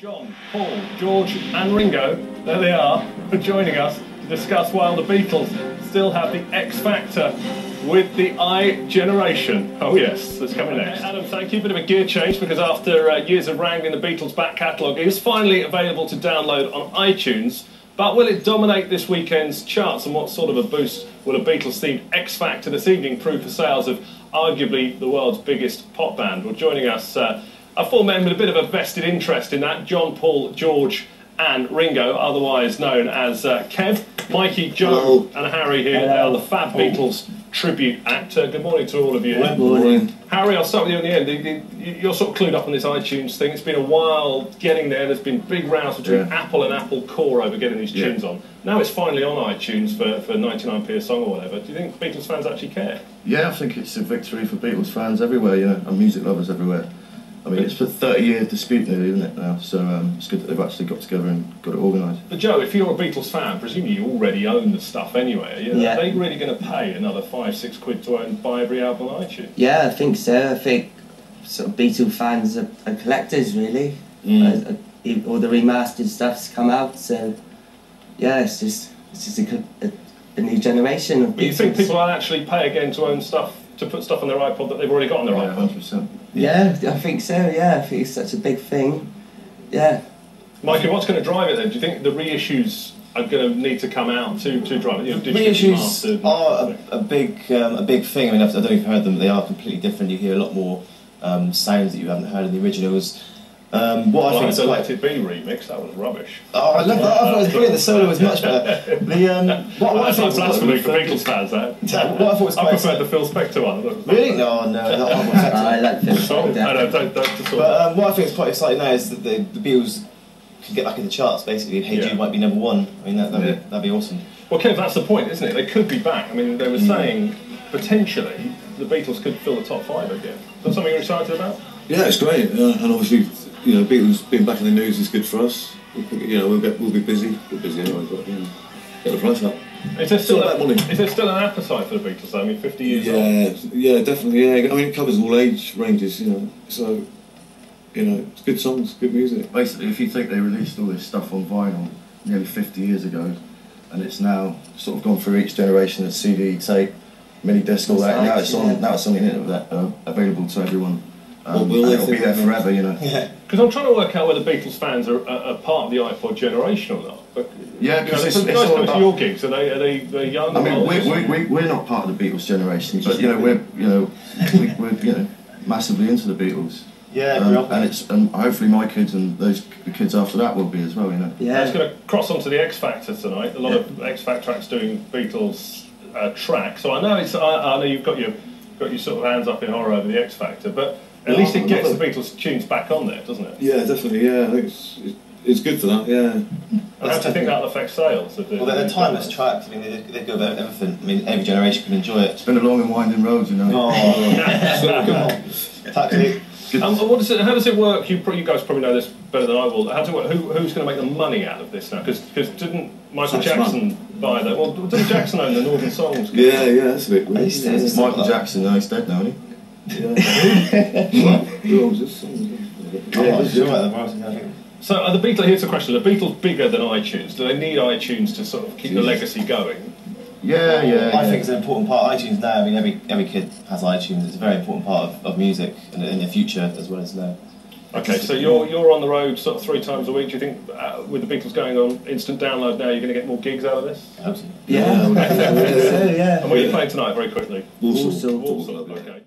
John, Paul, George and Ringo, there they are, joining us to discuss why the Beatles still have the X Factor with the I generation. Oh yes, that's coming next. Adam, thank you. Bit of a gear change because after years of wrangling the Beatles back catalogue, it is finally available to download on iTunes. But will it dominate this weekend's charts, and what sort of a boost will a Beatles-themed X Factor this evening prove for sales of arguably the world's biggest pop band? Well, joining us are four men with a bit of a vested interest in that: John, Paul, George and Ringo, otherwise known as Kev, Miky, Joe and Harry here. They are the Fab Beatles tribute act. Good morning to all of you. Good morning. Harry, I'll start with you in the end. You're sort of clued up on this iTunes thing. It's been a while getting there. There's been big rows between Apple and Apple Core over getting these tunes on. Now it's finally on iTunes for 99p a song or whatever. Do you think Beatles fans actually care? Yeah, I think it's a victory for Beatles fans everywhere, you know, and music lovers everywhere. I mean, it's a 30-year dispute nearly, isn't it, now? So it's good that they've actually got together and got it organised. But Joe, if you're a Beatles fan, presumably you already own the stuff anyway. Are they really going to pay another £5-6 to buy every album on iTunes? Yeah, I think so. I think sort of Beatle fans are collectors, really. All the remastered stuff's come out, so yeah, it's just a new generation of Beatles. But you think people will actually pay again to own stuff, to put stuff on their iPod that they've already got on their iPod? 100%. Yeah, I think so, yeah. I think it's such a big thing. Yeah. Miky, what's going to drive it then? Do you think the reissues are going to need to come out to drive it? Reissues are a big thing. I mean, I don't know if you've heard them, they are completely different. You hear a lot more sounds that you haven't heard in the originals. I think the Let It Be remix, that was rubbish. Oh, I love that. I thought it was brilliant. The solo was much better. That's like blasphemy for Beatles fans, that. What I thought was quite preferred the Phil Spector one. Really? No, I like Phil Spector. But what I think is quite exciting now is that the Beatles can get back in the charts, basically, and Hey Jude might be #1. I mean, that'd be awesome. Well, Kev, that's the point, isn't it? They could be back. I mean, they were saying, potentially, the Beatles could fill the top 5 again. Is that something you're excited about? Yeah, it's great, and obviously, you know, Beatles being back in the news is good for us. You know, we'll be busy. We're busy anyway, but you know, get the price up. Is there still an appetite for the Beatles, though? I mean, 50 years on? Yeah, definitely, yeah. I mean, it covers all age ranges, you know, so, you know, it's good songs, good music. Basically, if you think they released all this stuff on vinyl nearly 50 years ago, and it's now sort of gone through each generation as CD, tape, mini disc, all that, and now it's on the internet, available to everyone. It'll be there forever, you know. Because I'm trying to work out whether Beatles fans are part of the iPod generation or not. But, yeah, because it's all about your gigs. Are they young? I mean, we're not part of the Beatles generation, but you know, we're massively into the Beatles. Yeah, and hopefully my kids and the kids after that will be as well, you know. Yeah, it's going to cross onto the X Factor tonight. A lot of X Factor acts doing Beatles tracks. So I know you've got your sort of hands up in horror over the X Factor, but at least it gets the Beatles tunes back on there, doesn't it? Yeah, definitely. Yeah, I think it's good for that. Yeah. And how do you think that'll affect sales? Well, they're timeless tracks. I mean, they go about everything. I mean, every generation can enjoy it. It's been a long and winding road, you know. Tactic. How does it work? You guys probably know this better than I will. How does it work? Who's going to make the money out of this now? Because didn't Michael Jackson buy that? Well, didn't Jackson own the Northern Songs? Yeah, that's a bit weird. Michael Jackson, no, he's dead now, isn't he? So are the Beatles, here's the question, are the Beatles bigger than iTunes? Do they need iTunes to sort of keep the legacy going? Yeah. I think it's an important part of iTunes now. I mean, every kid has iTunes. It's a very important part of music in the future as well as now. Okay, so you're on the road sort of 3 times a week. Do you think with the Beatles going on instant download now, you're going to get more gigs out of this? Absolutely. Yeah. And where are you playing tonight, very quickly? Walsall. Okay.